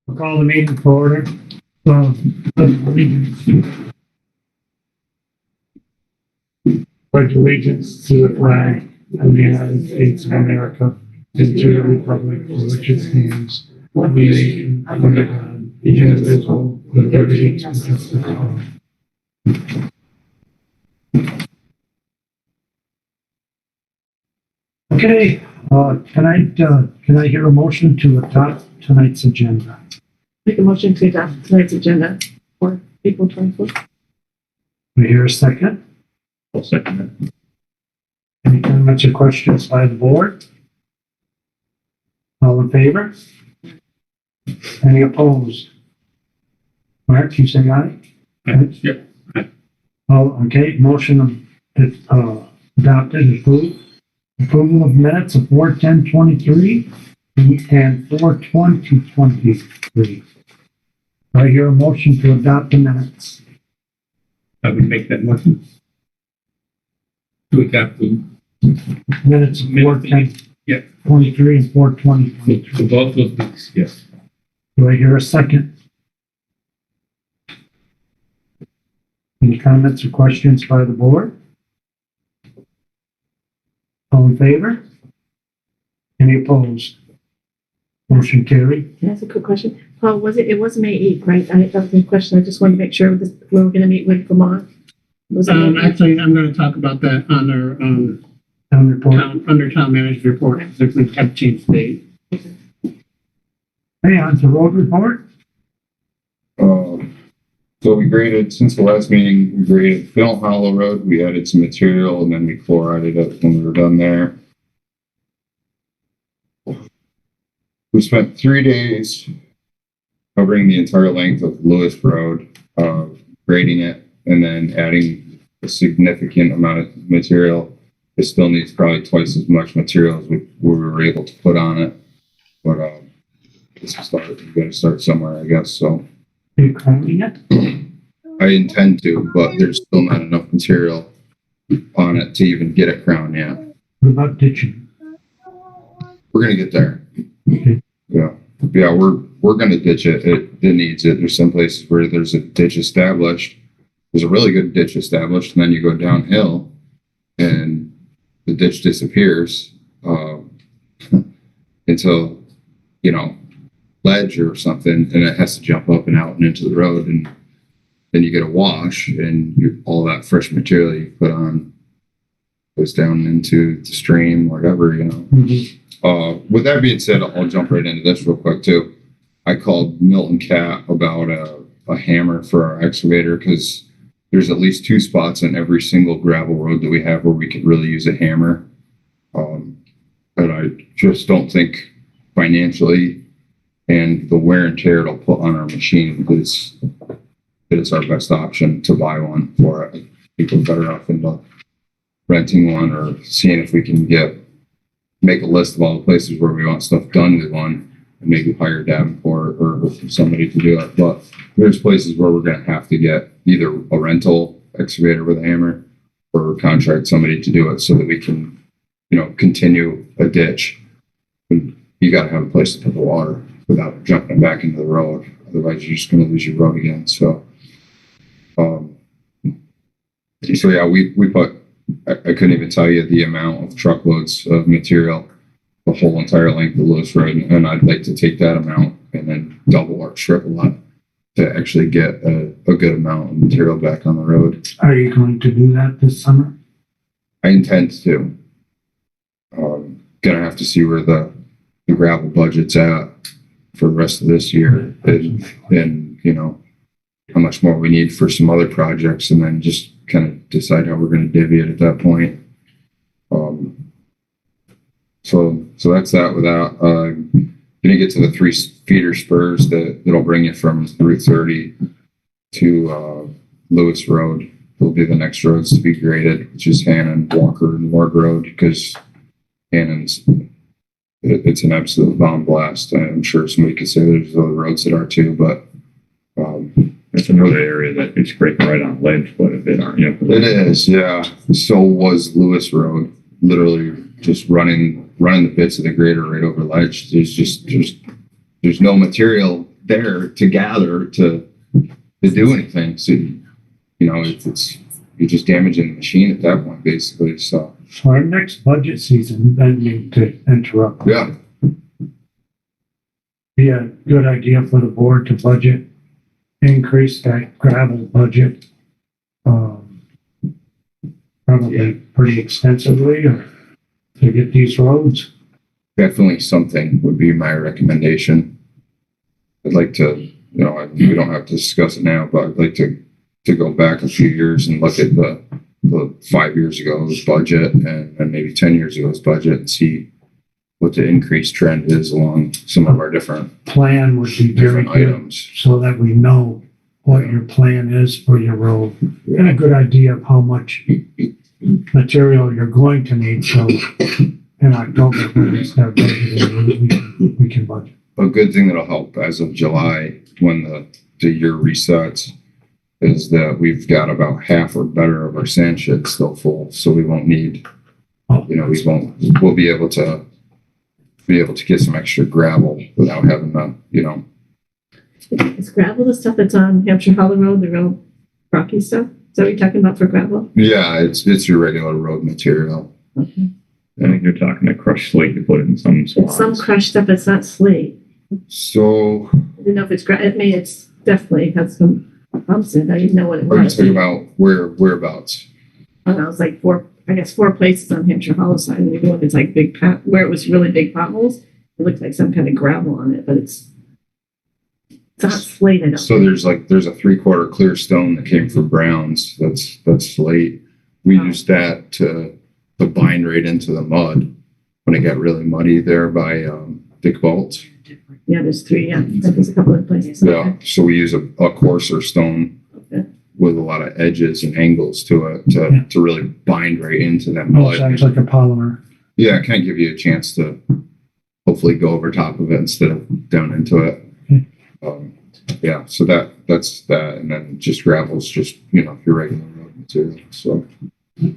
We'll call the meeting to order. Pledge allegiance to the flag of the United States of America and to the republic for which it stands, one nation under God, indivisible, with liberty and justice for all. Okay, tonight, can I hear a motion to adopt tonight's agenda? Make a motion to adopt tonight's agenda for April 24th. We hear a second. I'll second it. Any comments or questions by the board? All in favor? Any opposed? Mark, you say aye? Yep. Oh, okay, motion adopted, approved. Approval of minutes of 4/10/23 and 4/20/23. Do I hear a motion to adopt the minutes? I would make that motion. To adopt the Minutes of 4/10/23 and 4/20/23. both those things, yes. Do I hear a second? Any comments or questions by the board? All in favor? Any opposed? Motion carried. Can I ask a quick question? Paul, it was May 8th, right? That was the question. I just wanted to make sure where we're going to meet with Vermont. Was it May 8th? Actually, I'm going to talk about that on our Town report. under town manager's report. There's a have changed date. Hey, on to road report. So we graded, since the last meeting, we graded Phil Hollow Road. We added some material and then we chlorided it when we were done there. We spent 3 days covering the entire length of Lewis Road, grading it and then adding a significant amount of material. It still needs probably twice as much material as we were able to put on it. But it's a start. We've got to start somewhere, I guess. So Are you crowning it? I intend to, but there's still not enough material on it to even get it crowned yet. What about ditching? We're gonna get there. Okay. Yeah, we're gonna ditch it. It needs it. There's some places where there's a ditch established. There's a really good ditch established, and then you go downhill, and the ditch disappears until ledge or something, and it has to jump up and out and into the road, and then you get a wash, and all that fresh material you put on goes down into the stream, whatever, Mm-hmm. With that being said, I'll jump right into this real quick too. I called Milton Cat about a hammer for our excavator because there's at least 2 spots on every single gravel road that we have where we could really use a hammer. But I just don't think financially and the wear and tear it'll put on our machine that it's our best option to buy one for it. I think we're better off into renting one or seeing if we can make a list of all the places where we want stuff done with one and maybe hire Davenport or somebody to do it. But there's places where we're going to have to get either a rental excavator with a hammer or contract somebody to do it so that we can, continue a ditch. You got to have a place to put the water without jumping back into the road. Otherwise, you're just going to lose your road again. So yeah, we put, I couldn't even tell you the amount of truckloads of material, the whole entire length of Lewis Road. And I'd like to take that amount and then double or triple it to actually get a good amount of material back on the road. Are you going to do that this summer? I intend to. Gonna have to see where the gravel budget's at for the rest of this year and how much more we need for some other projects, and then just kind of decide how we're going to divvy it at that point. So that's that with that. Gonna get to the 3 feeder spurs that'll bring you from Route 30 to Lewis Road. They'll be the next roads to be graded, which is Hannon, Walker, and Ward Road, because Hannon's it's an absolute bomb blast. I'm sure somebody could say there's other roads that are too, but That's another area that it's breaking right on ledge quite a bit, aren't you? it is, yeah. So was Lewis Road, literally just running the bits of the grader right over ledge. There's no material there to gather to do anything. So, you know, it's you're just damaging the machine at that point, basically. So, For our next budget season, then need to interrupt. yeah, Be a good idea for the board to budget, increase that gravel budget. Probably pretty extensively or to get these roads. definitely something would be my recommendation. I'd like to, you know, we don't have to discuss it now, but I'd like to go back a few years and look at the 5 years ago's budget and maybe 10 years ago's budget and see what the increased trend is along some of our different Plan would be very good items. so that we know what your plan is for your road and a good idea of how much material you're going to need. So in October, when we start budgeting, we can budget. A good thing that'll help as of July when the year resets is that we've got about half or better of our sand shed still full, so we won't need, you know, we'll be able to get some extra gravel without having to, you know. Is gravel the stuff that's on Hampshire Hollow Road, the real rocky stuff? Is that what you're talking about for gravel? Yeah, it's your regular road material. Okay. I think you're talking a crushed slate to put in some It's spots. some crushed stuff, it's not slate. So I didn't know if it's I mean, it's definitely has some bumps in it. I didn't know what it we're was. talking about whereabouts. I was like four places on Hampshire Hollow side, and even if it's like big where it was really big potholes, it looked like some kind of gravel on it, but it's not slate. I don't So there's a 3/4 clear stone that came from Brown's. That's slate. We Oh. used that to bind right into the mud when it got really muddy there by Dick Bolt's. Yeah, there's three. Yeah, there's a couple of places. Yeah, so we use a coarser stone Okay. with a lot of edges and angles to it to really bind right into that Oh, mud. sounds like a polymer. Yeah, kind of give you a chance to hopefully go over top of it instead of down into it. Yeah, so that's that, and then just gravel's just, you know, your regular road material. So, Sorry,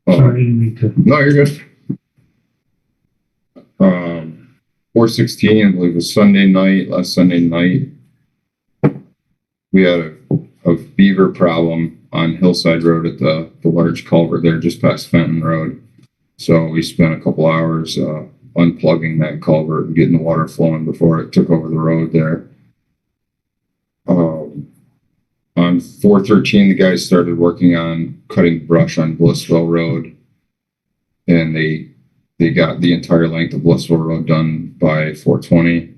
I didn't mean to. no, you're good. 4/16, I believe, was last Sunday night. We had a beaver problem on Hillside Road at the large culvert there just past Fenton Road. So we spent a couple hours unplugging that culvert and getting the water flowing before it took over the road there. On 4/13, the guys started working on cutting brush on Blissville Road, and they got the entire length of Blissville Road done by 4/20.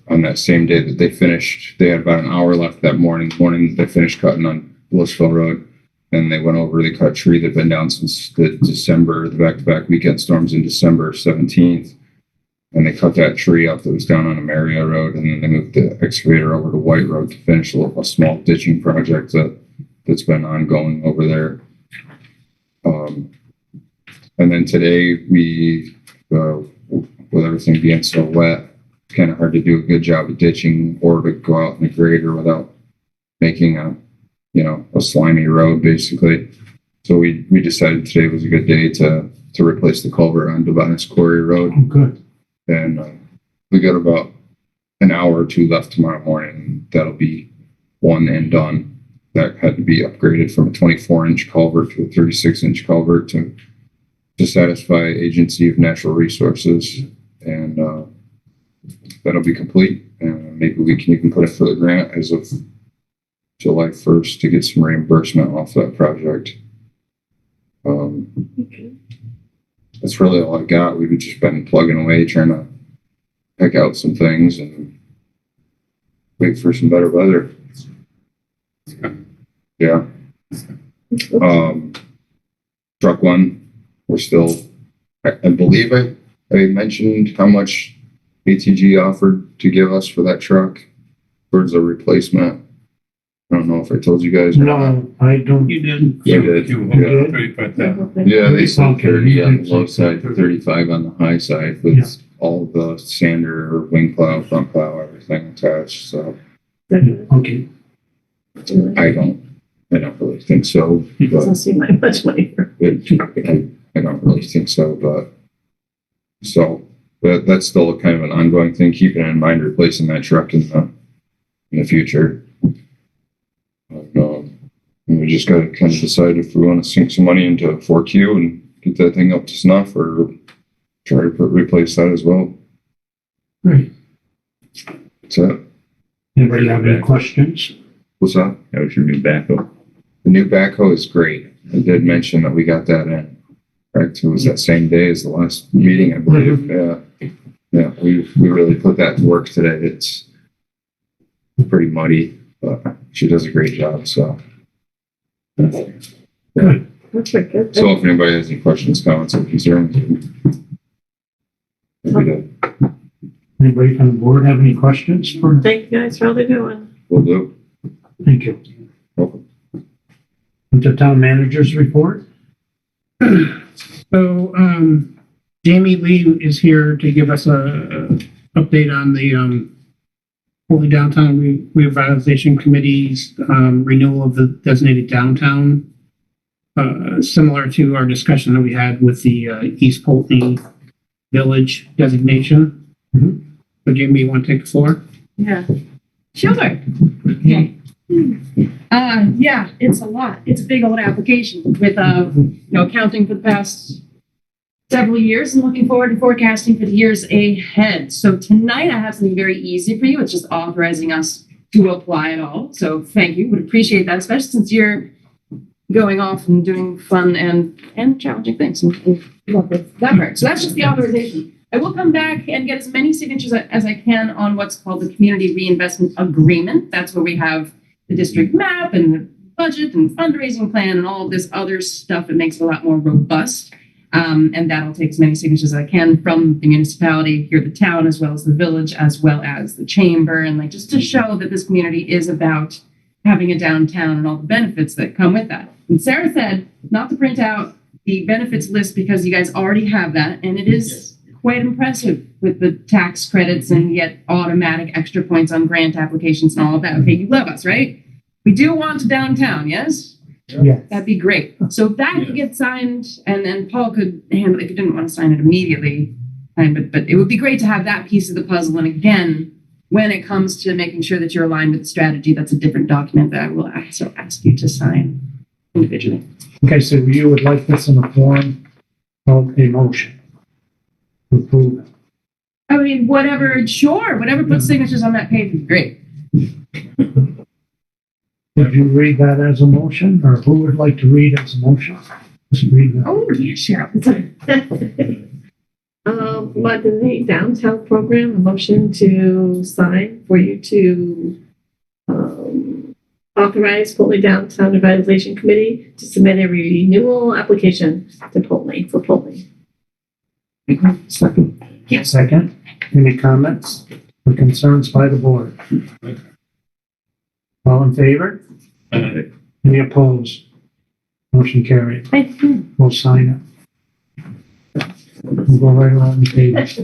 On that same day that they finished, they had about an hour left that morning. They finished cutting on Blissville Road, and they went over, they cut a tree that'd been down since the back-to-back weekend storms in December 17th. And they cut that tree up that was down on Ameria Road, and then they moved the excavator over to White Road to finish a small ditching project that's been ongoing over there. And then today with everything being so wet, it's kind of hard to do a good job of ditching or to go out in a grader without making a slimy road, basically. So we decided today was a good day to replace the culvert on Device Quarry Road. Oh, good. And we got about an hour or two left tomorrow morning. That'll be one and done. That had to be upgraded from a 24-inch culvert to a 36-inch culvert to satisfy Agency of Natural Resources. And that'll be complete. And maybe we can even put it for the grant as of July 1st to get some reimbursement off that project. Okay. That's really all I got. We've just been plugging away, trying to pick out some things and wait for some better weather. Yeah. Truck one, we're still, I believe I mentioned how much ATG offered to give us for that truck towards a replacement. I don't know if I told you guys. Or not. No, I don't. You did. You did. did? 35,000. Yeah, they said Okay, 30 you on did the low say side, 35 on the high side with all the sander, wing plow, front plow, everything attached. So Okay. I don't really think so. Doesn't But seem like much money for. I don't really think so. But so But that's still kind of an ongoing thing, keeping in mind replacing that truck in the future. We just got to kind of decide if we want to sink some money into 4Q and get that thing up to snuff, or try to replace that as well. Great. That's it. Anybody have any questions? What's that? That was your new backhoe. The new backhoe is great. I did mention that we got that in. Correct. It was that same day as the last meeting, I believe. Yeah, we really put that to work today. It's pretty muddy, but she does a great job. So, Good. That's pretty good. so if anybody has any questions, comments, or concerns, Anybody from the board have any questions for? Thank you guys for all they're doing. we'll do. Thank you. Welcome. The town manager's report? So, Jamie Lee is here to give us a update on the, Poultney Downtown Revitalization Committee's, renewal of the designated downtown. Similar to our discussion that we had with the, East Poultney Village designation. Mhm. So Jamie, you want to take the floor? Yeah. Sure. Okay. Yeah, it's a lot. It's a big old application with, accounting for the past several years and looking forward to forecasting for the years ahead. So tonight I have something very easy for you. It's just authorizing us to apply it all. So thank you. Would appreciate that, especially since you're going off and doing fun and challenging things. And love that part. So that's just the authorization. I will come back and get as many signatures as I can on what's called the Community Reinvestment Agreement. That's where we have the district map and the budget and fundraising plan and all of this other stuff. It makes it a lot more robust. And that'll take as many signatures as I can from the municipality, here, the town, as well as the village, as well as the chamber. And like, just to show that this community is about having a downtown and all the benefits that come with that. And Sarah said not to print out the benefits list because you guys already have that. And it is quite impressive with the tax credits and yet automatic extra points on grant applications and all of that. Okay, you love us, right? We do want downtown, yes? Yeah. That'd be great. So if that could get signed, and then Paul could handle it if you didn't want to sign it immediately. But it would be great to have that piece of the puzzle. And again, when it comes to making sure that you're aligned with the strategy, that's a different document that I will also ask you to sign individually. Okay, so you would like this in the form of a motion to approve it. I mean, whatever puts signatures on that page is great. Would you read that as a motion, or who would like to read as a motion? Just read that. Oh, yeah, Cheryl. What the downtown program, a motion to sign for you to authorize Poultney Downtown Revitalization Committee to submit a renewal application to Poultney for Poultney. Second. Yeah. Second. Any comments or concerns by the board? All in favor? Any opposed? Motion carried. Thank you. We'll sign it. We'll go right around the page.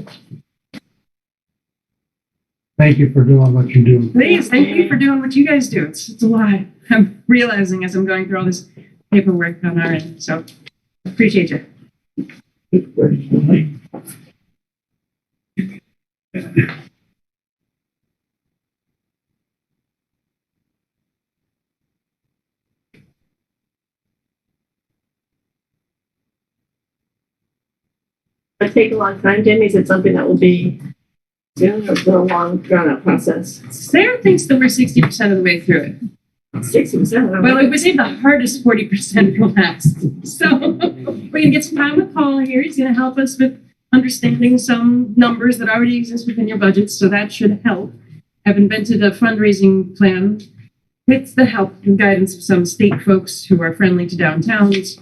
Thank you for doing what you do. Please, thank you for doing what you guys do. It's a lot. I'm realizing as I'm going through all this paperwork on our end. So appreciate you. It take a long time, Jamie? Is it something that will be soon, or is it a long, drawn-out process? Sarah thinks that we're 60% of the way through it. 60%. Well, we saved the hardest 40% for last. So we're going to get some time with Paul here. He's going to help us with understanding some numbers that already exist within your budget. So that should help. I've invented a fundraising plan with the help and guidance of some state folks who are friendly to downtowns,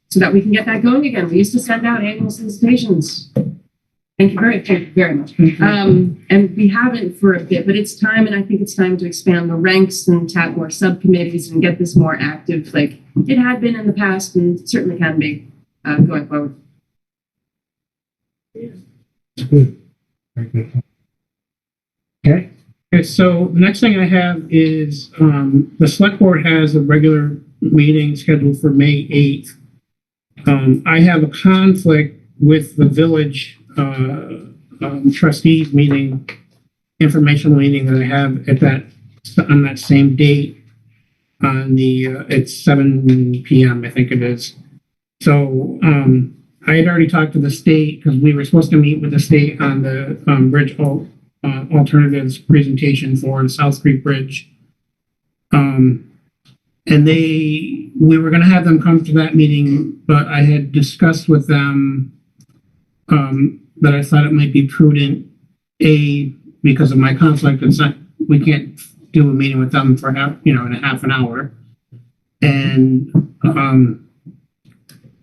so that we can get that going again. We used to send out annual solicitations. Thank you very much. And we haven't for a bit, but it's time, and I think it's time to expand the ranks and tap more subcommittees and get this more active, like it had been in the past and certainly can be going forward. Good. Very good. Okay. Okay, so the next thing I have is, the select board has a regular meeting scheduled for May 8th. I have a conflict with the village, trustees meeting, informational meeting that I have on that same date on it's 7 p.m. I think it is. So, I had already talked to the state because we were supposed to meet with the state on the, bridge alternatives presentation for the South Creek Bridge. And we were going to have them come to that meeting, but I had discussed with them that I thought it might be prudent, because of my conflict, we can't do a meeting with them for in a half an hour. And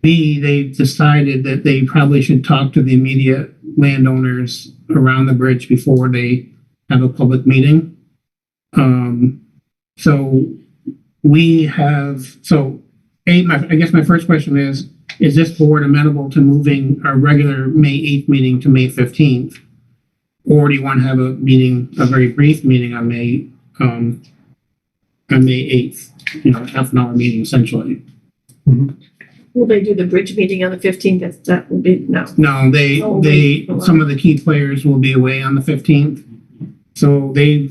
they decided that they probably should talk to the immediate landowners around the bridge before they have a public meeting. I guess my first question is this board amenable to moving our regular May 8th meeting to May 15th? Or do you want to have a very brief meeting on May 8th? Half an hour meeting essentially. Will they do the bridge meeting on the 15th? That will be, no. No, some of the key players will be away on the 15th. So they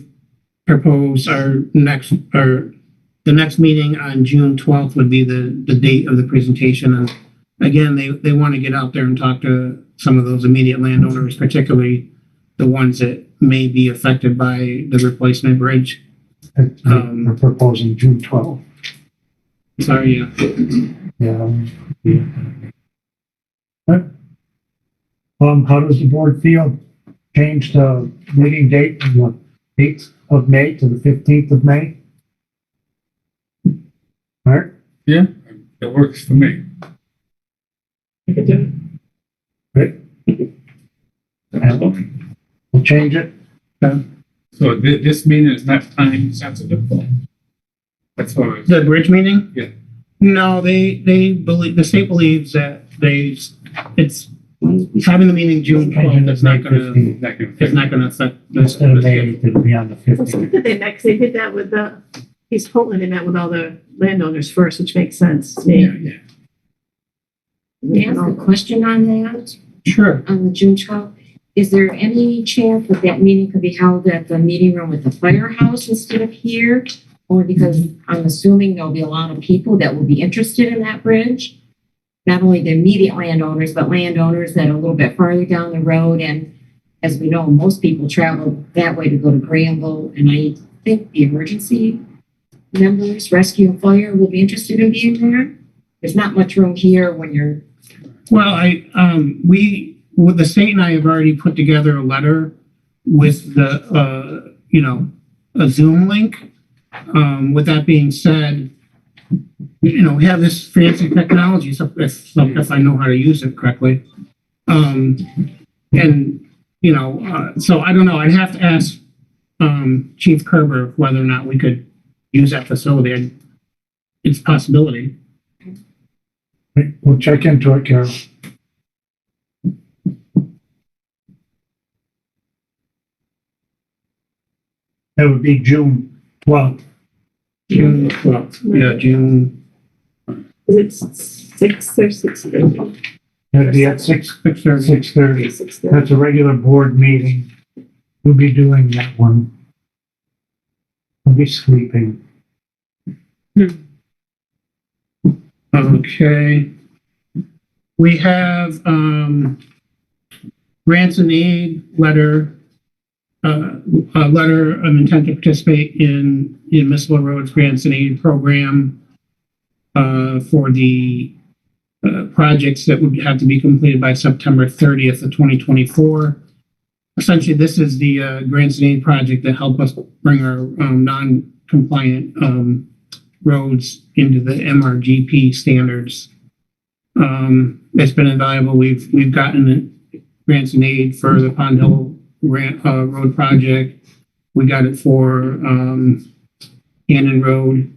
propose the next meeting on June 12th would be the date of the presentation. And again, they want to get out there and talk to some of those immediate landowners, particularly the ones that may be affected by the replacement bridge. We're proposing June 12th. Sorry, yeah. Yeah. How does the board feel? Change the meeting date from the 8th of May to the 15th of May? Mark? Yeah, it works for me. You could do Rick? We'll change it. So this meeting is not time sensitive. That's far as. The bridge meeting? Yeah. No, they believe, the state believes that it's having the meeting June 12th. It's not gonna affect Instead of May, it'll be on the it. So 15th. did they next? They did that with East Poultney. They met with all the landowners first, which makes sense to me. Yeah. May I ask a question on that, Sure. on the June 12th? Is there any chance that that meeting could be held at the meeting room at the firehouse instead of here? Or because I'm assuming there'll be a lot of people that will be interested in that bridge? Not only the immediate landowners, but landowners that are a little bit farther down the road. And as we know, most people travel that way to go to Granville. And I think the emergency members, rescue and fire, will be interested in being there. There's not much room here when you're. Well, the state and I have already put together a letter with a Zoom link. With that being said, we have this fancy technology, so if I know how to use it correctly. So I don't know. I'd have to ask Chief Kerber whether or not we could use that facility. It's a possibility. We'll check into it, Carol. That would be June 12th. June 12th. Yeah, June. Is it 6 or 6:30? That'd be at 6:30. 6:30. 6:30. That's a regular board meeting. We'll be doing that one. I'll be sleeping. Okay. We have grants and aid letter, a letter of intent to participate in the municipal roads grants and aid program for the projects that would have to be completed by September 30th of 2024. Essentially, this is the grants and aid project that help us bring our non-compliant roads into the MRGP standards. It's been invaluable. We've gotten grants and aid for the Pond Hill Road project. We got it for Cannon Road.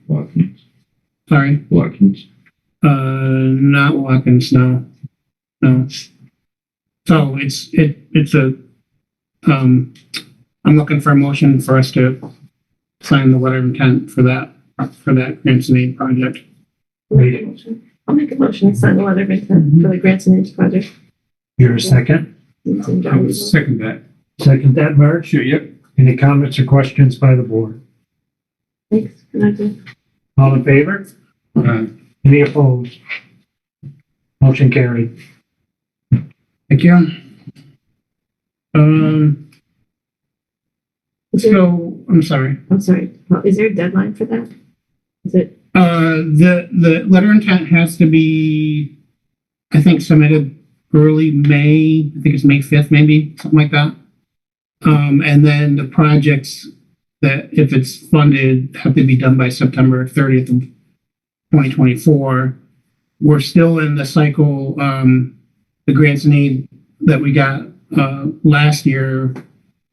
Watkins. Sorry, Watkins. not Watkins. No. So it's a. I'm looking for a motion for us to sign the letter of intent for that grants and aid project. I'll make a motion to sign the letter of intent for the grants and aid project. You're a second? I would second that. Second that, Marge? Sure, yep. Any comments or questions by the board? Thanks. Good idea. All in favor? Any opposed? Motion carried. Thank you. I'm sorry. I'm sorry. Is there a deadline for that? Is it? The letter of intent has to be, I think, submitted early May. I think it's May 5th, maybe, something like that. And then the projects that, if it's funded, have to be done by September 30th of 2024. We're still in the cycle, the grants and aid that we got last year.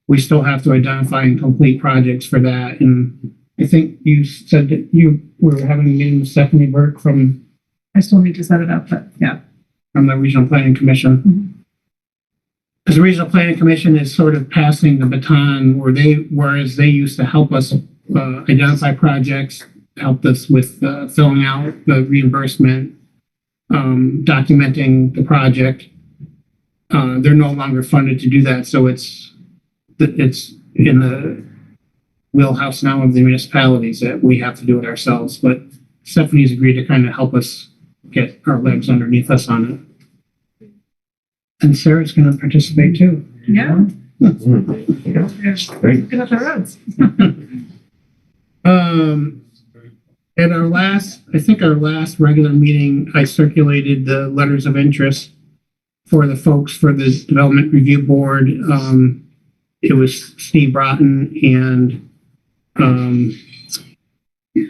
We still have to identify and complete projects for that. And I think you said that you were having a meeting with Stephanie Burke from I still need to set it up, but yeah. from the Regional Planning Commission. Because the Regional Planning Commission is sort of passing the baton whereas they used to help us identify projects, helped us with filling out the reimbursement, documenting the project. They're no longer funded to do that, so it's in the wheelhouse now of the municipalities that we have to do it ourselves. But Stephanie's agreed to kind of help us get our legs underneath us on it. And Sarah's going to participate too. Yeah. Great. Good at the roads. At our last regular meeting, I circulated the letters of interest for the folks for the Development Review Board. It was Steve Broughton and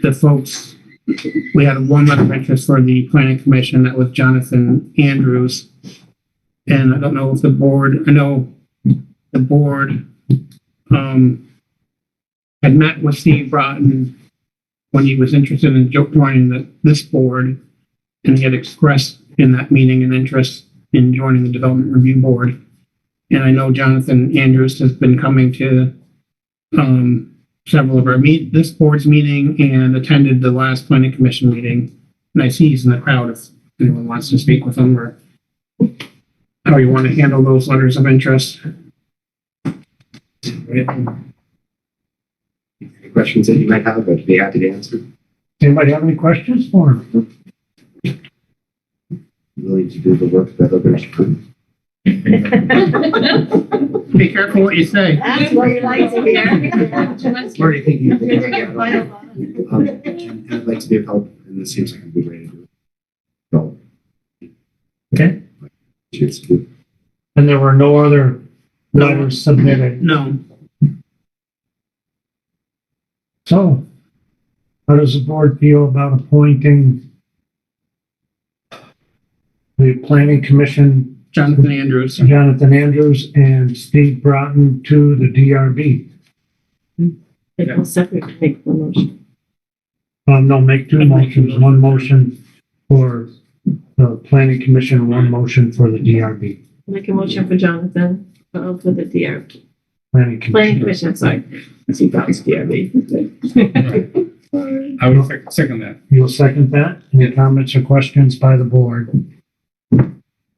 the folks. We had one letter of interest for the Planning Commission. That was Jonathan Andrews. And I don't know if I know the board had met with Steve Broughton when he was interested in joining this board, and he had expressed in that meeting an interest in joining the Development Review Board. And I know Jonathan Andrews has been coming to several of our this board's meeting and attended the last Planning Commission meeting. And I see he's in the crowd if anyone wants to speak with him or how you want to handle those letters of interest. Any questions that you might have, I'd be happy to answer. Anybody have any questions for him? Willing to do the work that others couldn't. Be careful what you say. That's what you like to hear. I'm already thinking of the and I'd like to be of help, and this seems like a good way to do it. So, Okay. cheers to do. And there were no other letters submitted. No. So, how does the board feel about appointing the Planning Commission, Jonathan Andrews. Jonathan Andrews and Steve Broughton to the DRB? Make one separate, make one motion. No, make two motions, one motion for the Planning Commission, one motion for the DRB. Make a motion for Jonathan, for the DRB. Planning Planning Commission. Commission, sorry. See, that was DRB. I would second that. You'll second that? Any comments or questions by the board?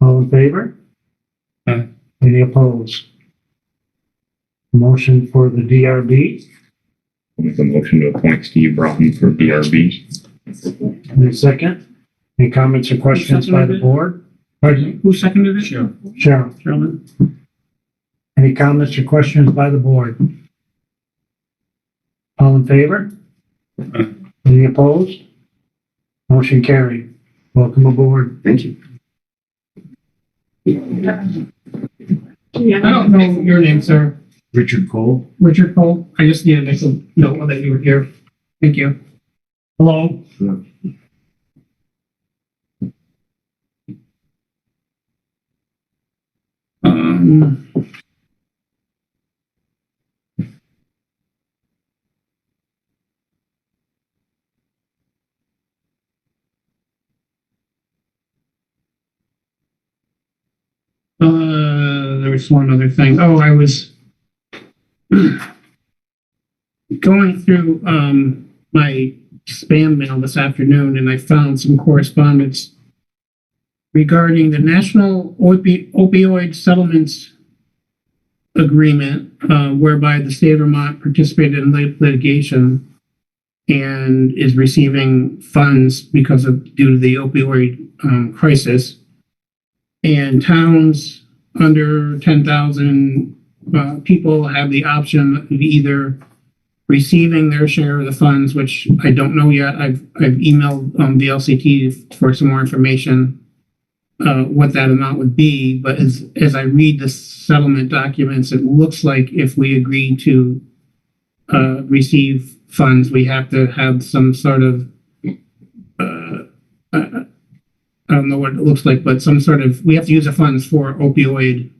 All in favor? Aye. Any opposed? Motion for the DRB. I'll make a motion to appoint Steve Broughton for DRB. Any second? Any comments or questions by the board? Pardon? Who seconded it? Sure. Cheryl, Sheldon. any comments or questions by the board? All in favor? Aye. Any opposed? Motion carried. Welcome aboard. Thank you. Yeah. I don't know your name, sir. Richard Cole. Richard Cole. I just need to make a note that you were here. Thank you. Hello. Um, there was one other thing. Oh, I was going through my spam mail this afternoon, and I found some correspondence regarding the National Opioid Settlements Agreement, whereby the state of Vermont participated in litigation and is receiving funds because of due to the opioid crisis. And towns under 10,000 people have the option of either receiving their share of the funds, which I don't know yet. I've emailed the LCT for some more information what that amount would be. But as I read the settlement documents, it looks like if we agree to receive funds, we have to have some sort of I don't know what it looks like, but some sort of, we have to use the funds for opioid,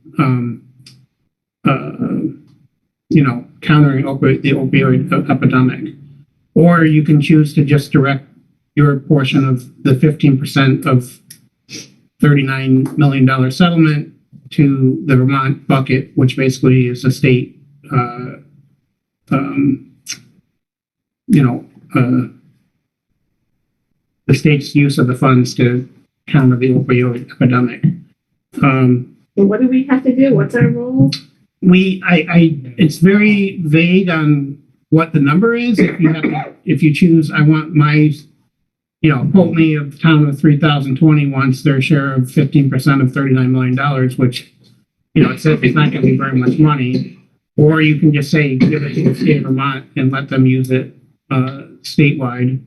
countering the opioid epidemic. Or you can choose to just direct your portion of the 15% of $39 million settlement to the Vermont bucket, which basically is a state, the state's use of the funds to counter the opioid epidemic. Well, what do we have to do? What's our role? It's very vague on what the number is. If you choose, I want my, Poultney of the town of 3,020 wants their share of 15% of $39 million, which, it's not going to be very much money. Or you can just say, give it to the state of Vermont and let them use it statewide.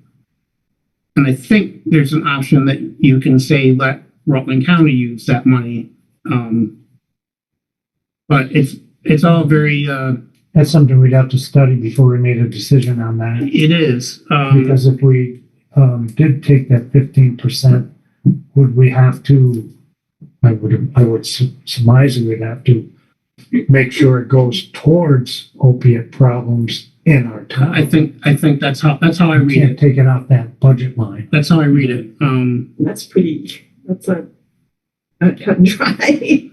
And I think there's an option that you can say, let Rutland County use that money. But it's all very, That's something we'd have to study before we made a decision on that. it is. Because if we did take that 15%, would we have to, I would surmise we would have to make sure it goes towards opiate problems in our town. I think that's how I You read can't it. take it off that budget line. That's how I read it. That's a cut and dry.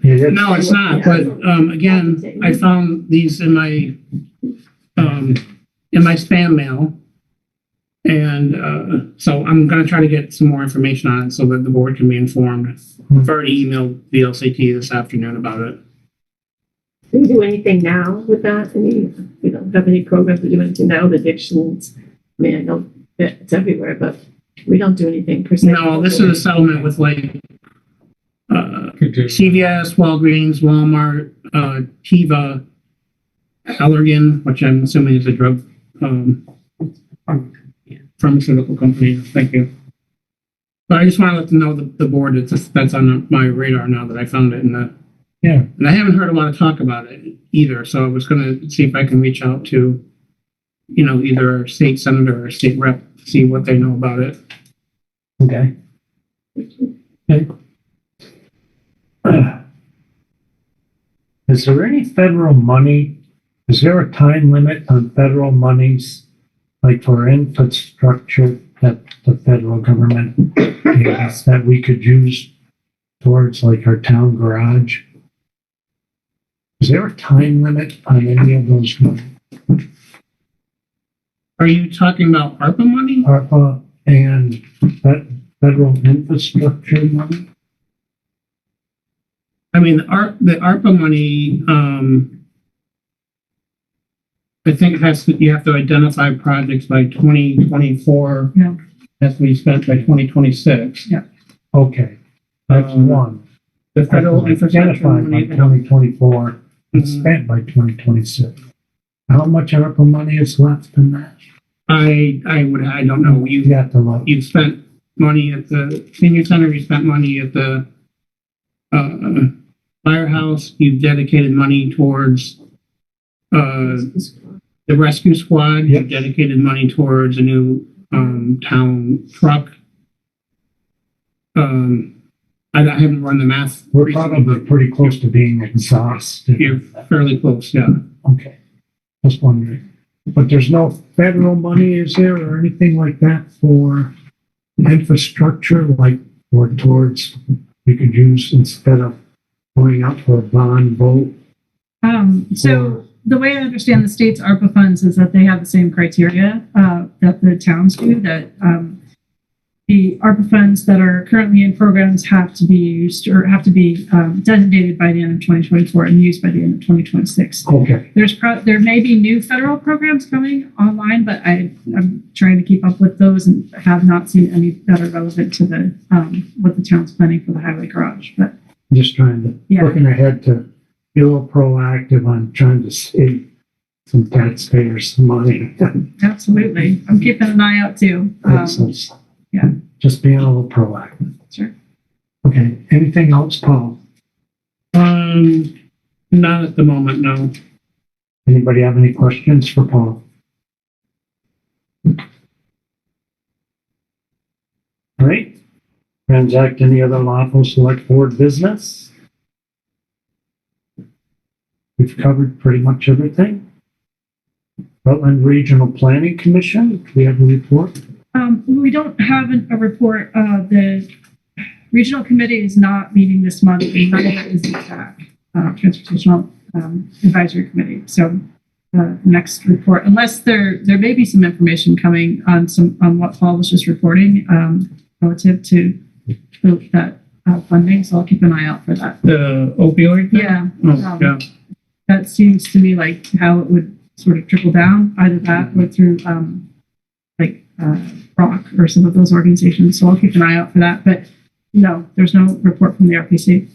No, it's not. But again, I found these in my spam mail, and so I'm going to try to get some more information on it so that the board can be informed. I've already emailed the LCT this afternoon about it. Do we do anything now with that? We don't have any programs to do anything now. The addictions, I know it's everywhere, but we don't do anything per se. No, this is a settlement with like CVS, Walgreens, Walmart, Teva, Allergan, which I'm assuming is a drug pharmaceutical company. Thank you. But I just want to let them know the board that's on my radar now that I found it and I haven't heard a lot of talk about it either. So I was going to see if I can reach out to, either a state senator or a state rep, see what they know about it. Okay. Is there any federal money? Is there a time limit on federal monies, like for infrastructure that the federal government has that we could use towards like our town garage? Is there a time limit on any of those money? Are you talking about ARPA money? ARPA and federal infrastructure money? I mean, the ARPA money, I think you have to identify projects by 2024. Yeah. Has to be spent by 2026. Yeah. Okay, that's one. The federal infrastructure Identified by money. 2024 and spent by 2026. How much ARPA money is left in that? I don't know. You have to look. You've spent money at the senior center. You spent money at the firehouse. You've dedicated money towards the rescue squad. Yep. You've dedicated money towards a new town truck. I haven't run the math. We're recently, probably pretty close to being exhausted. You're fairly close, yeah. Okay, just wondering. But there's no federal money, is there, or anything like that for infrastructure, like or towards we could use instead of going out for a bond vote? So the way I understand the state's ARPA funds is that they have the same criteria that the towns do, that the ARPA funds that are currently in programs have to be used or have to be designated by the end of 2024 and used by the end of 2026. Okay, There may be new federal programs coming online, but I'm trying to keep up with those and have not seen any that are relevant to the what the town's planning for the highway garage. But just trying to, Yeah. looking ahead to be a little proactive on trying to save some taxpayers some money. absolutely, I'm keeping an eye out too. That's- yeah. Just being a little proactive. Sure. Okay, anything else, Paul? Not at the moment, no. Anybody have any questions for Paul? All right. Transact any other lawful select board business? We've covered pretty much everything. Rutland Regional Planning Commission, do we have a report? We don't have a report. The regional committee is not meeting this month, and neither is the TAC, Transportational Advisory Committee. So next report, unless there may be some information coming on what Paul was just reporting relative to that funding. So I'll keep an eye out for that. The opioid thing? Yeah. Oh, yeah. That seems to me like how it would sort of trickle down, either that or through ROC or some of those organizations. So I'll keep an eye out for that. But no, there's no report from the RPC.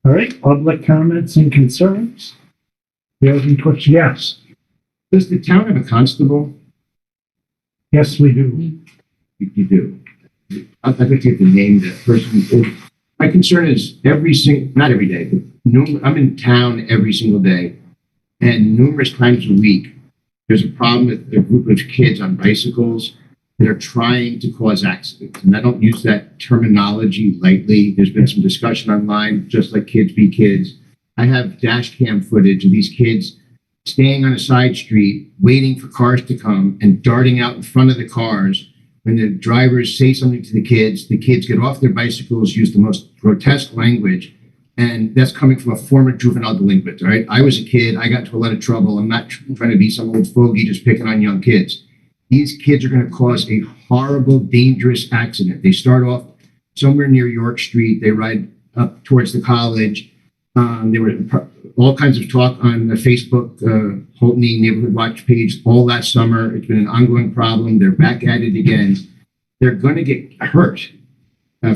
All right, public comments and concerns? You have any questions? Yes, Does the town have a constable? yes, we do. You do. I'd like to get the name of that person. My concern is not every day, but I'm in town every single day, and numerous times a week, there's a problem with a group of kids on bicycles that are trying to cause accidents. And I don't use that terminology lightly. There's been some discussion online, just like kids be kids. I have dash cam footage of these kids staying on a side street, waiting for cars to come and darting out in front of the cars. When the drivers say something to the kids get off their bicycles, use the most grotesque language. And that's coming from a former juvenile delinquent, all right? I was a kid. I got into a lot of trouble. I'm not trying to be some old fogey just picking on young kids. These kids are going to cause a horrible, dangerous accident. They start off somewhere near York Street. They ride up towards the college. There were all kinds of talk on the Facebook Poultney neighborhood watch page all that summer. It's been an ongoing problem. They're back at it again. They're going to get hurt.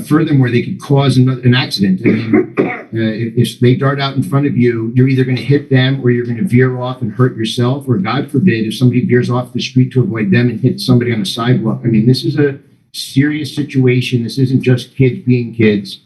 Furthermore, they could cause an accident. I mean, if they dart out in front of you, you're either going to hit them or you're going to veer off and hurt yourself. Or God forbid, if somebody veers off the street to avoid them and hits somebody on a sidewalk. I mean, this is a serious situation. This isn't just kids being kids.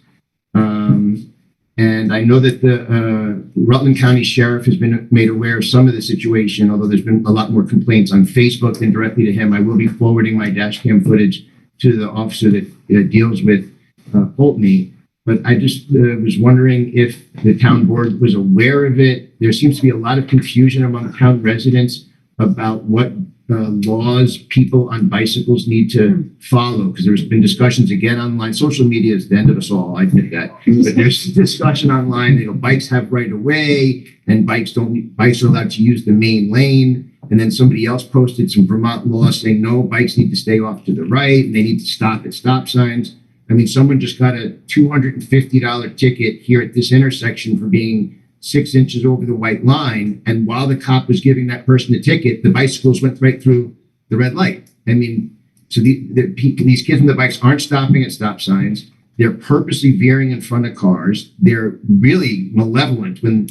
And I know that the Rutland County Sheriff has been made aware of some of the situation, although there's been a lot more complaints on Facebook than directly to him. I will be forwarding my dash cam footage to the officer that deals with Poultney. But I just was wondering if the town board was aware of it. There seems to be a lot of confusion among town residents about what laws people on bicycles need to follow, because there's been discussions again online. Social media is the end of us all, I admit that. But there's discussion online, bikes have right of way and bikes are allowed to use the main lane. And then somebody else posted some Vermont law saying, no, bikes need to stay off to the right and they need to stop at stop signs. I mean, someone just got a $250 ticket here at this intersection for being 6 inches over the white line. And while the cop was giving that person the ticket, the bicycles went right through the red light. I mean, so these kids on the bikes aren't stopping at stop signs. They're purposely veering in front of cars. They're really malevolent when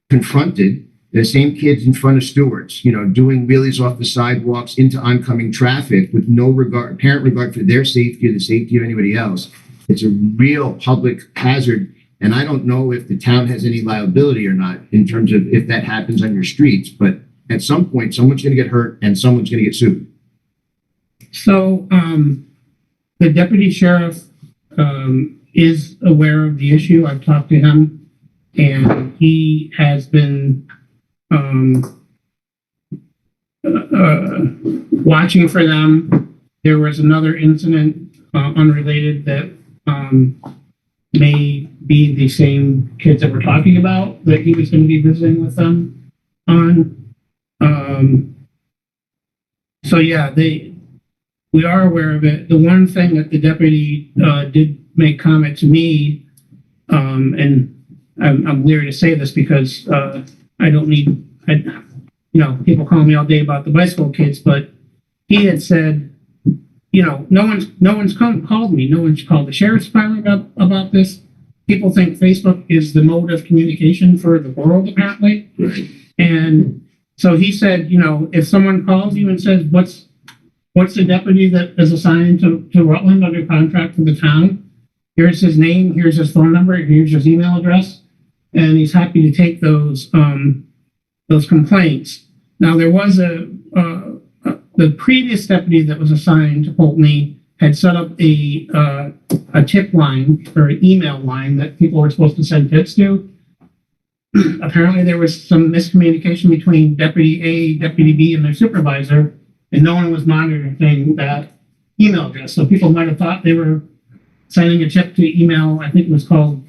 confronted. The same kids in front of Stewart's, doing wheelies off the sidewalks into oncoming traffic with no apparent regard for their safety or the safety of anybody else. It's a real public hazard. And I don't know if the town has any liability or not in terms of if that happens on your streets. But at some point, someone's going to get hurt and someone's going to get sued. So the deputy sheriff is aware of the issue. I've talked to him, and he has been watching for them. There was another incident unrelated that may be the same kids that we're talking about that he was going to be visiting with them on. So yeah, we are aware of it. The one thing that the deputy did make comment to me, and I'm leery to say this because I don't need, people call me all day about the bicycle kids, but he had said, no one's called me. No one's called the sheriff's department about this. People think Facebook is the mode of communication for the world, apparently. And so he said, if someone calls you and says, what's the deputy that is assigned to Rutland under contract for the town? Here's his name, here's his phone number, here's his email address, and he's happy to take those complaints. Now, there was the previous deputy that was assigned to Poultney had set up a tip line or an email line that people were supposed to send tips to. Apparently, there was some miscommunication between Deputy A, Deputy B, and their supervisor, and no one was monitoring that email address. So people might have thought they were sending a tip to email, I think it was called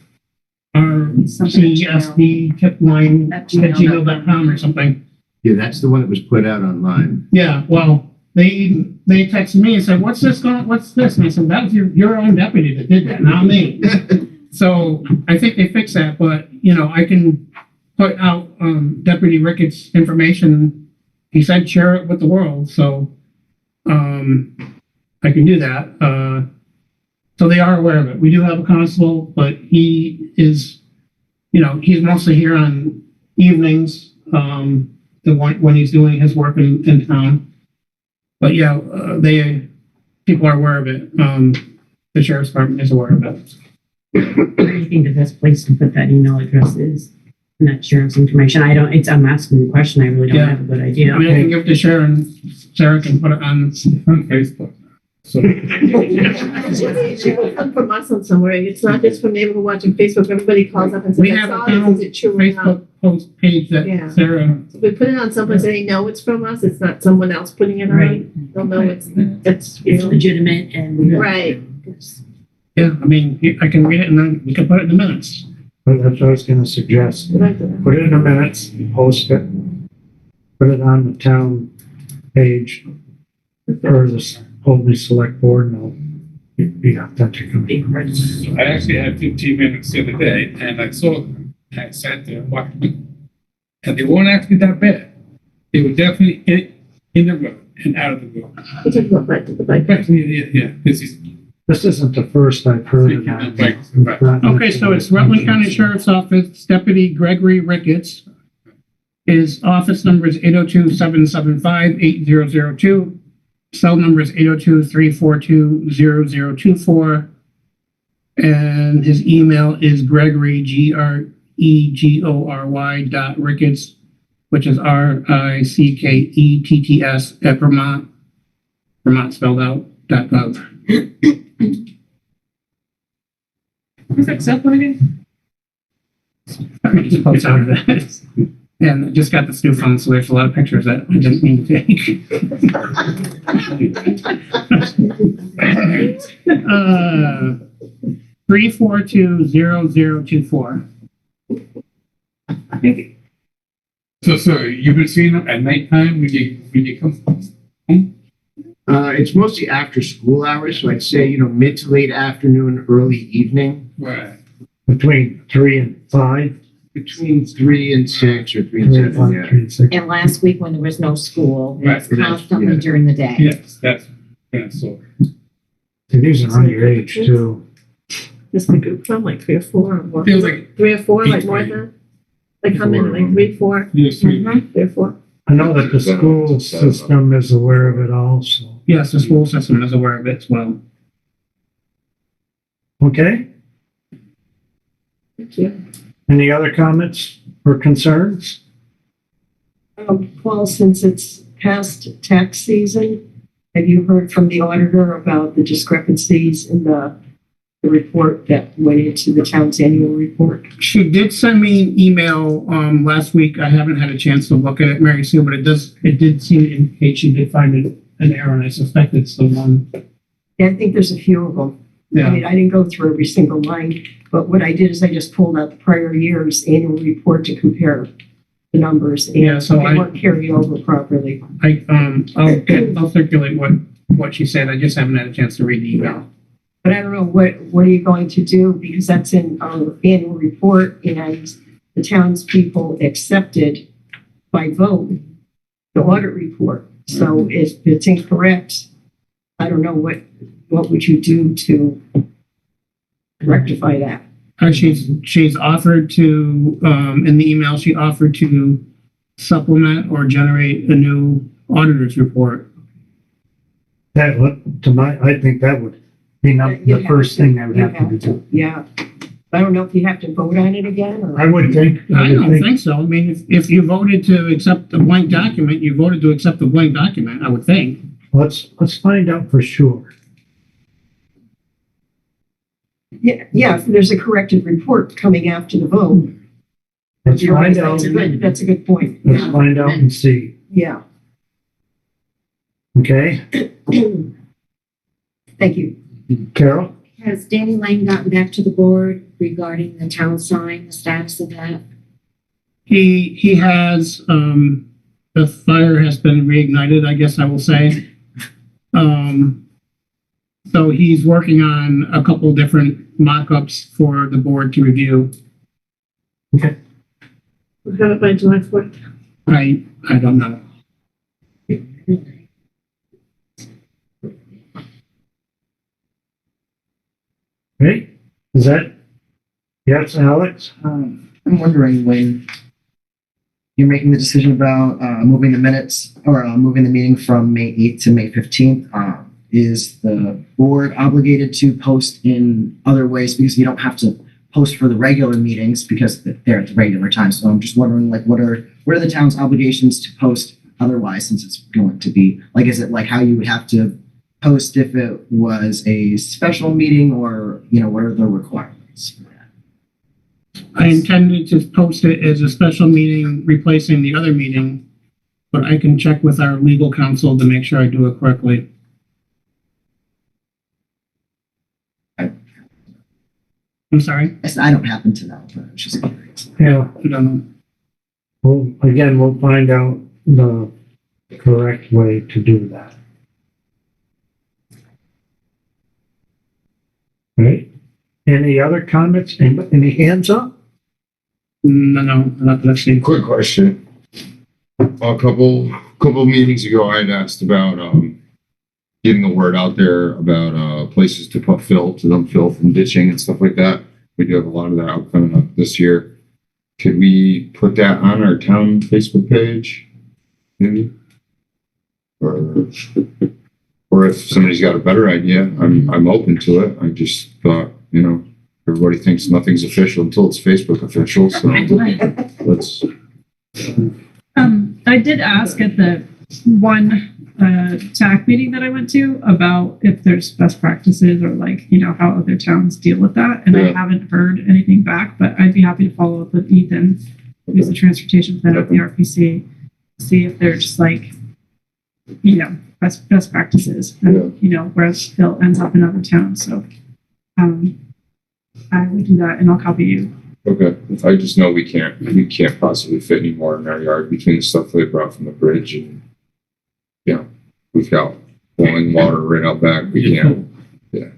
RCSD tip line at gmail.com or something. Yeah, that's the one that was put out online. Yeah, well, they texted me and said, what's this? And I said, that was your own deputy that did that, not me. So I think they fixed that, but, I can put out Deputy Ricketts' information. He said share it with the world, so I can do that. So they are aware of it. We do have a constable, but he is, he's mostly here on evenings, when he's doing his work in town. But yeah, people are aware of it. The sheriff's department is aware of it. Where do you think the best place to put that email address is? And that sheriff's information. I'm asking the question. I really don't have a good idea. I mean, I can give it to Sharon. Sarah can put it on Facebook. So It will come from us on somewhere. It's not just from neighborhood watching Facebook. Everybody calls up and says, we I have saw a town this. Is it true or not? Facebook post page that Yeah. Sarah. If we put it on someplace and they know it's from us, it's not someone else putting it on. Right. They'll know it's It's real. legitimate and Right. Yeah, I mean, I can read it and then we can put it in the minutes. But that's what I was gonna suggest. Right. Put it in the minutes, post it, put it on the town page for the Poultney Select Board, and it'll be authentic. I actually had 15 minutes the other day, and I saw them. I sat there watching them, and they weren't actually that bad. They were definitely in the road and out of the road. We'll talk about that to the bike. Yeah. This isn't the first I've heard of that. Okay, so it's Rutland County Sheriff's Office, Deputy Gregory Ricketts. His office number is 802-775-8002. Cell number is 802-342-0024. And his email is Gregory, GREGORY.Ricketts, which is RICKETTS at Vermont spelled out, .gov. What's that cell phone again? Just post out of that. And I just got this new phone, so there's a lot of pictures that I didn't mean to take. 342-0024. So you've been seeing them at nighttime when you come home? It's mostly after school hours, so I'd say, mid to late afternoon, early evening. Right. Between 3 and 5. Between 3 and 6 or 3 and 3 and 5, 7, yeah. 3 and 6. And last week when there was no school, it was Right. constantly Yeah. during the day. Yes, that's kind of so. And these are underage too. This big group from like 3 or 4 or more. Feels like 3 or 4, like more than that. Like how many? Like 3, 4, yes, 3 or 4. I know that the school system is aware of it also. Yes, the school system is aware of it as well. Okay? Thank you. Any other comments or concerns? Well, since it's past tax season, have you heard from the auditor about the discrepancies in the report that went into the town's annual report? She did send me an email last week. I haven't had a chance to look at it, Mary Sue, but it did seem to indicate she did find an error, and I suspect it's the one. Yeah, I think there's a few of them. I Yeah. mean, I didn't go through every single line, but what I did is I just pulled out the prior year's annual report to compare the numbers, and Yeah, so they weren't carried over properly. I'll circulate what what she said. I just haven't had a chance to read the email. But I don't know, what are you going to do? Because that's in our annual report and the townspeople accepted by vote the audit report. So if it's incorrect, I don't know, what would you do to rectify that? She's offered to, in the email, she offered to supplement or generate a new auditor's report. That would, I think that would be the first thing I would have to do. Yeah. I don't know if you have to vote on it again or. I would think. I don't think so. I mean, if you voted to accept the blank document, you voted to accept the blank document, I would think. Let's find out for sure. Yeah, if there's a corrected report coming after the vote. Let's find out. That's a good point. Let's find out and see. Yeah. Okay, Thank you. Carol? Has Danny Lane gotten back to the board regarding the town sign, the status of that? He has, the fire has been reignited, I guess I will say. So he's working on a couple different mock-ups for the board to review. Okay. We've got it by July 4th. I don't know. Right? Is that, yes, Alex? I'm wondering when you're making the decision about moving the minutes or moving the meeting from May 8th to May 15th, is the board obligated to post in other ways because you don't have to post for the regular meetings because they're at the regular time. So I'm just wondering, like, what are the town's obligations to post otherwise, since it's going to be like, is it like how you would have to post if it was a special meeting, or, you know, what are the requirements for that? I intended to post it as a special meeting replacing the other meeting, but I can check with our legal counsel to make sure I do it correctly. I'm sorry? I don't happen to know, but I was just curious. Yeah, I don't know. well, again, we'll find out the correct way to do that. Right? Any other comments? Any hands up? No, not that I've seen. Quick question. A couple meetings ago, I had asked about, getting the word out there about, places to put filth, to dump filth and ditching and stuff like that. We do have a lot of that coming up this year. Could we put that on our town Facebook page? Maybe? Or if somebody's got a better idea, I'm open to it. I just thought, you know, everybody thinks nothing's official until it's Facebook official, so let's. I did ask at the one TAC meeting that I went to about if there's best practices or, like, you know, how other towns deal with that. And I haven't heard anything back, but I'd be happy to follow up with Ethan, who's the transportation plan of the RPC, see if there's just, like, you know, best practices and, you know, where Bill ends up in other towns. So I would do that, and I'll copy you. Okay, I just know we can't possibly fit any more in our yard between the stuff they brought from the bridge and, yeah, we've got flowing water right out back. We can't, yeah.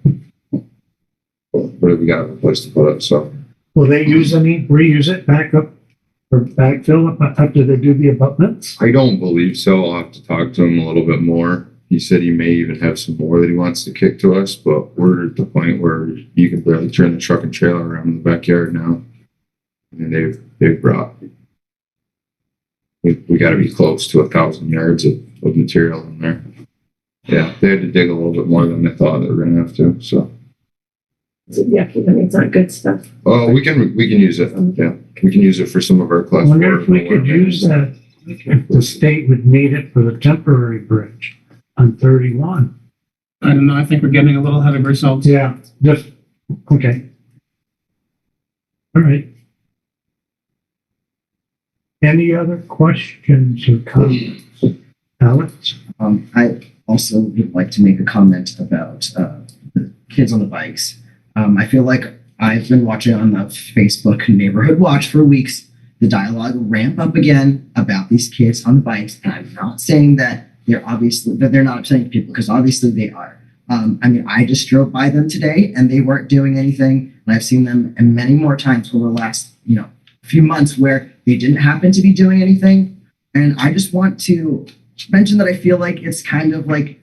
But we got a place to put it, so. Will they reuse it back up or backfill it after they do the abutments? I don't believe so. I'll have to talk to him a little bit more. He said he may even have some more that he wants to kick to us, but we're at the point where you can barely turn the truck and trailer around in the backyard now. And they've brought, we got to be close to 1,000 yards of material in there. Yeah, they had to dig a little bit more than they thought they were going to have to, so. Yeah, I mean, it's not good stuff. Oh, we can use it. Yeah, we can use it for some of our class. I wonder if we could use that, if the state would need it for the temporary bridge on 31. I don't know. I think we're getting a little ahead of ourselves. Yeah, just, okay. All right. Any other questions or comments? Alex? I also would like to make a comment about the kids on the bikes. I feel like I've been watching on the Facebook neighborhood watch for weeks, the dialogue ramp up again about these kids on the bikes. And I'm not saying that that they're not upsetting people, because obviously they are. I mean, I just drove by them today and they weren't doing anything. And I've seen them and many more times over the last, few months where they didn't happen to be doing anything. And I just want to mention that I feel like it's kind of like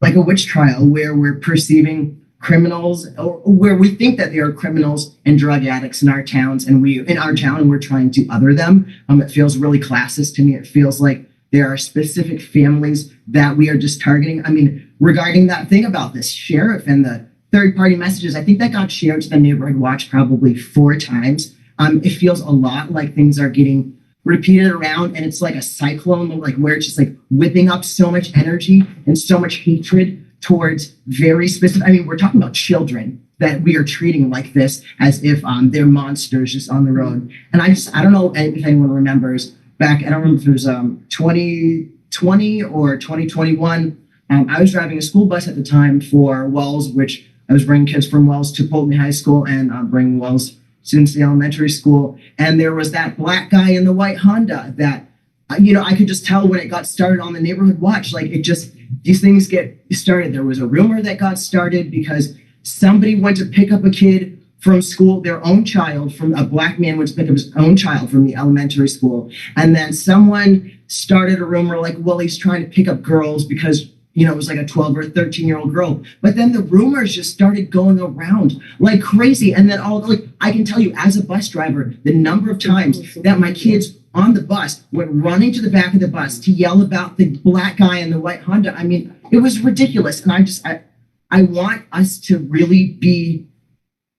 a witch trial where we're perceiving criminals, or where we think that they are criminals and drug addicts in our towns, and we're trying to other them. It feels really classist to me. It feels like there are specific families that we are just targeting. I mean, regarding that thing about this sheriff and the third-party messages, I think that got shared to the neighborhood watch probably 4 times. It feels a lot like things are getting repeated around, and it's like a cyclone, like where it's just like whipping up so much energy and so much hatred towards very specific. I mean, we're talking about children that we are treating like this, as if they're monsters just on the road. And I don't know if anyone remembers back. I don't remember if it was 2020 or 2021. I was driving a school bus at the time for Wells, which I was bringing kids from Wells to Poultney High School and bringing Wells students to the elementary school. And there was that black guy in the white Honda that, I could just tell when it got started on the neighborhood watch, like these things get started. There was a rumor that got started because somebody went to pick up a kid from school, their own child, from a black man went to pick up his own child from the elementary school. And then someone started a rumor like, well, he's trying to pick up girls because it was like a 12 or 13-year-old girl. But then the rumors just started going around like crazy. And then I can tell you, as a bus driver, the number of times that my kids on the bus went running to the back of the bus to yell about the black guy in the white Honda. I mean, it was ridiculous. And I want us to really be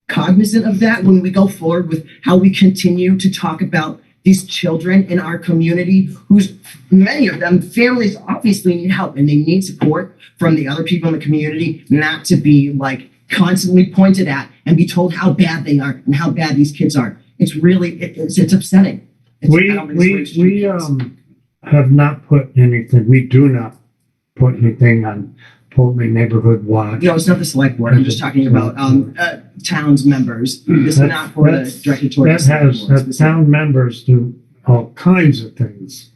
cognizant of that when we go forward with how we continue to talk about these children in our community, whose many of them families obviously need help and they need support from the other people in the community, not to be like constantly pointed at and be told how bad they are and how bad these kids are. It's really, it's upsetting. We have not put anything, we do not put anything on Poultney Neighborhood Watch. No, it's not the select board. I'm just talking about towns members. This is not for the directed towards that town members do all kinds of things.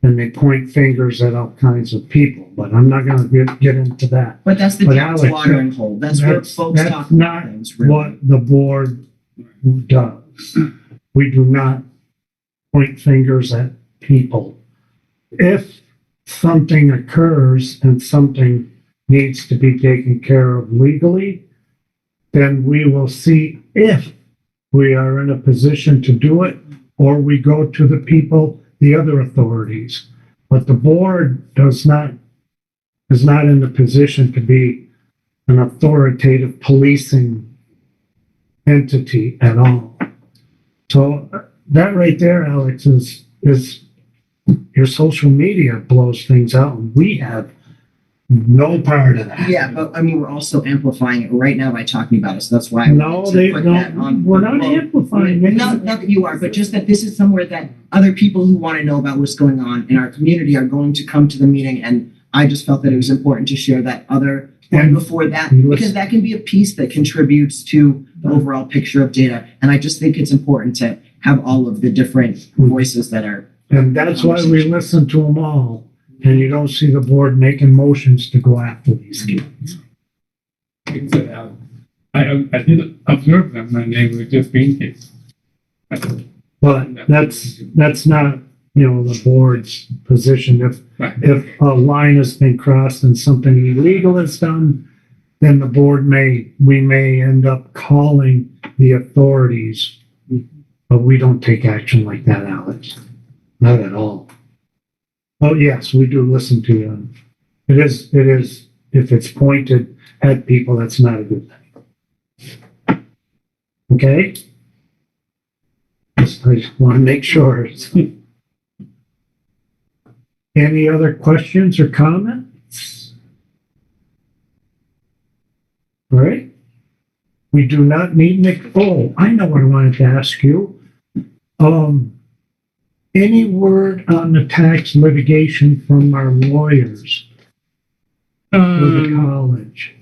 And they point fingers at all kinds of people, but I'm not gonna get into that. But that's the town's Alex, watering hole. That's where folks talk that's about not things. Really. what the board does. We do not point fingers at people. If something occurs and something needs to be taken care of legally, then we will see if we are in a position to do it, or we go to the other authorities. But the board is not in the position to be an authoritative policing entity at all. So that right there, Alex, is your social media blows things out, and we have no part of that. Yeah, but I mean, we're also amplifying it right now by talking about it. So that's why we're not amplifying it. Not that you are, but just that this is somewhere that other people who want to know about what's going on in our community are going to come to the meeting. And I just felt that it was important to share that other one before that, because that can be a piece that contributes to the overall picture of data. And I just think it's important to have all of the different voices that are. And that's why we listen to them all, and you don't see the board making motions to go after these kids. I did observe them when they were just being kids. But that's not, the board's position. If a line has been crossed and something illegal is done, then the board we may end up calling the authorities, but we don't take action like that, Alex. Not at all. Oh, yes, we do listen to them. It is, if it's pointed at people, that's not a good thing. Okay? I just want to make sure. Any other questions or comments? All right. We do not need I know what I wanted to ask you. Any word on the tax litigation from our lawyers for the college?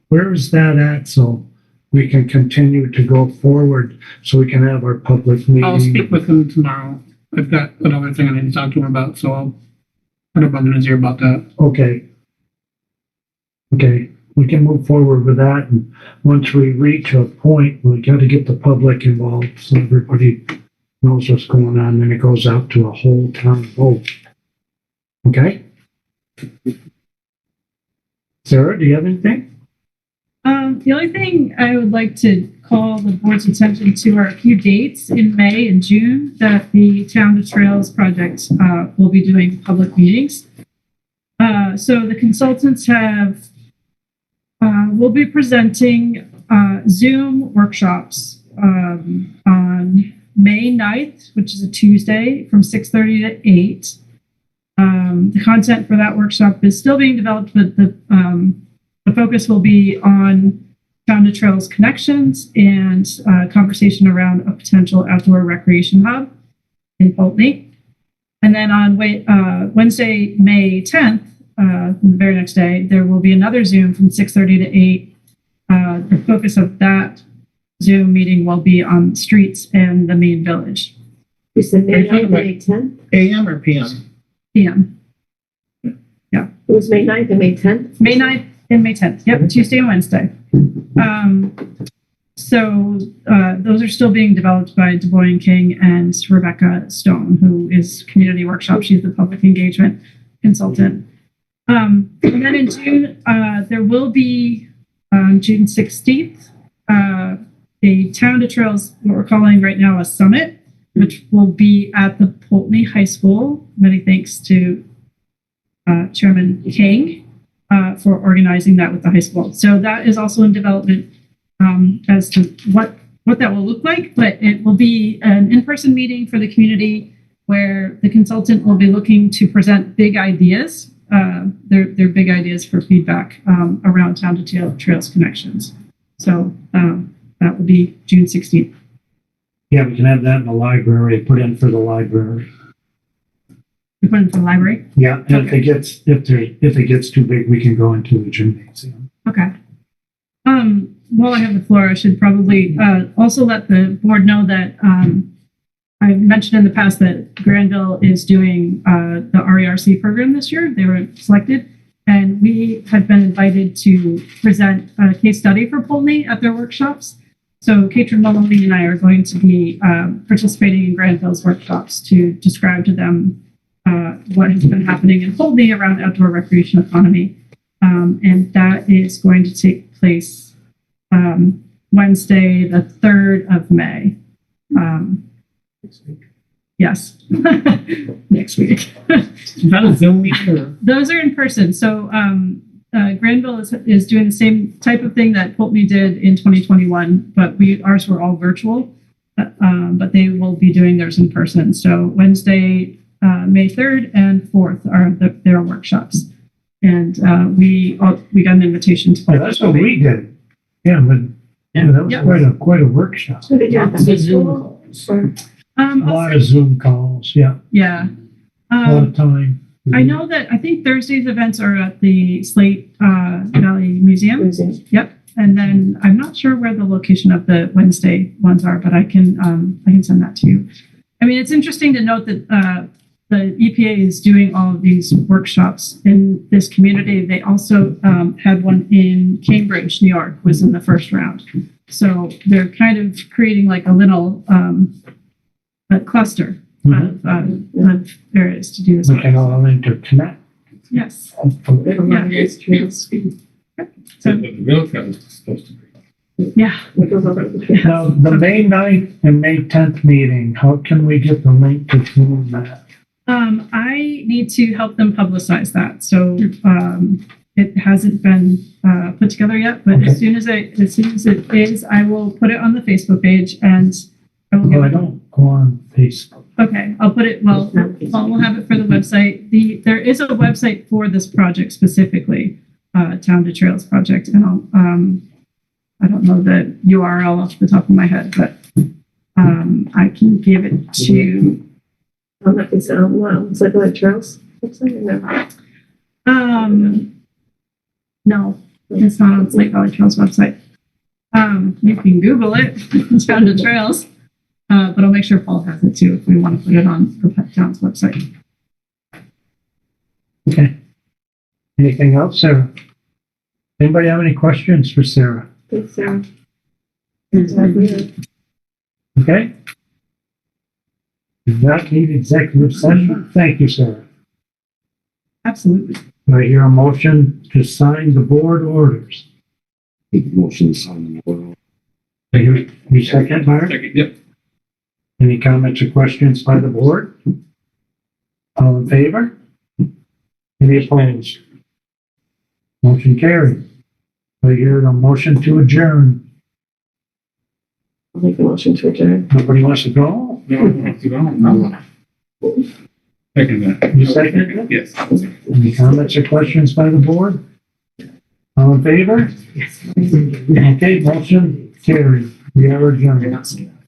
Where is that at, so we can continue to go forward, so we can have our public meeting? I'll speak with him tomorrow. I've got another thing I need to talk to him about, so What about is there about that? Okay. Okay, we can move forward with that, and once we reach a point, we gotta get the public involved, so everybody knows what's going on, and it goes out to a whole town vote. Okay? Sarah, do you have anything? The only thing I would like to call the board's attention to are a few dates in May and June that the Town to Trails project will be doing public meetings. So the consultants will be presenting Zoom workshops on May 9th, which is a Tuesday, from 6:30 to 8. The content for that workshop is still being developed, but the focus will be on Town to Trails connections and conversation around a potential outdoor recreation hub in Poultney. And then on Wednesday, May 10th, the very next day, there will be another Zoom from 6:30 to 8. The focus of that Zoom meeting will be on streets and the main village. You said Are you talking about- May 10th? AM or PM? PM. It was May 9th and May 10th? May 9th and May 10th. Yep, Tuesday and Wednesday. So those are still being developed by DuBois King and Rebecca Stone, who is Community Workshop. She's the public engagement consultant. And then in June, there will be on June 16th, a Town to Trails, what we're calling right now a summit, which will be at the Poultney High School. Many thanks to Chairman King for organizing that with the high school. So that is also in development as to what that will look like, but it will be an in-person meeting for the community where the consultant will be looking to present big ideas, their big ideas for feedback around Town to Trails connections. So that will be June 16th. Yeah, we can have that in the library, put in for the library. You put it for the library? Yeah, and if it gets too big, we can go into the gymnasium. Okay. While I have the floor, I should probably also let the board know that I've mentioned in the past that Granville is doing the RERC program this year. They were selected, and we have been invited to present a case study for Poultney at their workshops. So Katrin Maloney and I are going to be participating in Granville's workshops to describe to them what has been happening in Poultney around outdoor recreation economy. And that is going to take place Wednesday, the 3rd of May. Yes, next week. Is that a Zoom meeting or? Those are in person. So Granville is doing the same type of thing that Poultney did in 2021, but ours were all virtual. But they will be doing theirs in person. So Wednesday, May 3rd and 4th are their workshops. And we got an invitation to. Oh, that's what we did. Yeah, but that was quite a workshop. So they do it at the school? Or- A lot of Zoom calls, yeah, Yeah. a lot of time. I know that I think Thursday's events are at the Slate Valley Museum. Yep. And then I'm not sure where the location of the Wednesday ones are, but I can send that to you. I mean, it's interesting to note that the EPA is doing all of these workshops in this community. They also had one in Cambridge, New York, was in the first round. So they're kind of creating like a little a cluster of areas to do this. We can all interconnect. Yes. Yeah. So the real trail is supposed to be. Yeah. Now, the May 9th and May 10th meeting, how can we get the link to Zoom that? I need to help them publicize that. So it hasn't been put together yet, but Okay. as soon as it is, I will put it on the Facebook page and I will Well, I don't go on Facebook. Okay, I'll put it, well, we'll have it for the website. There is a website for this project specifically, Town to Trails project, and I don't know the URL off the top of my head, but I can give it to. It's like Trails website or no? No, it's not on Slate Valley Trails website. You can Google it, Town to Trails. But I'll make sure Paul has it too if we want to put it on the town's website. Okay. Anything else, Sarah? Anybody have any questions for Sarah? Thanks, Sarah. Okay? Do not need executive session. Thank you, Sarah. Absolutely. Do I hear a motion to sign the board orders? Make the motion to sign the order. You second, Mark? Second, yep. Any comments or questions by the board? All in favor? Any opposed? Motion carried. Do I hear a motion to adjourn? I'll make a motion to adjourn. Nobody wants to go? No, I don't have to go. No. Second that. You second? Yes. Any comments or questions by the board? All in favor? Okay, motion carried. We are adjourned.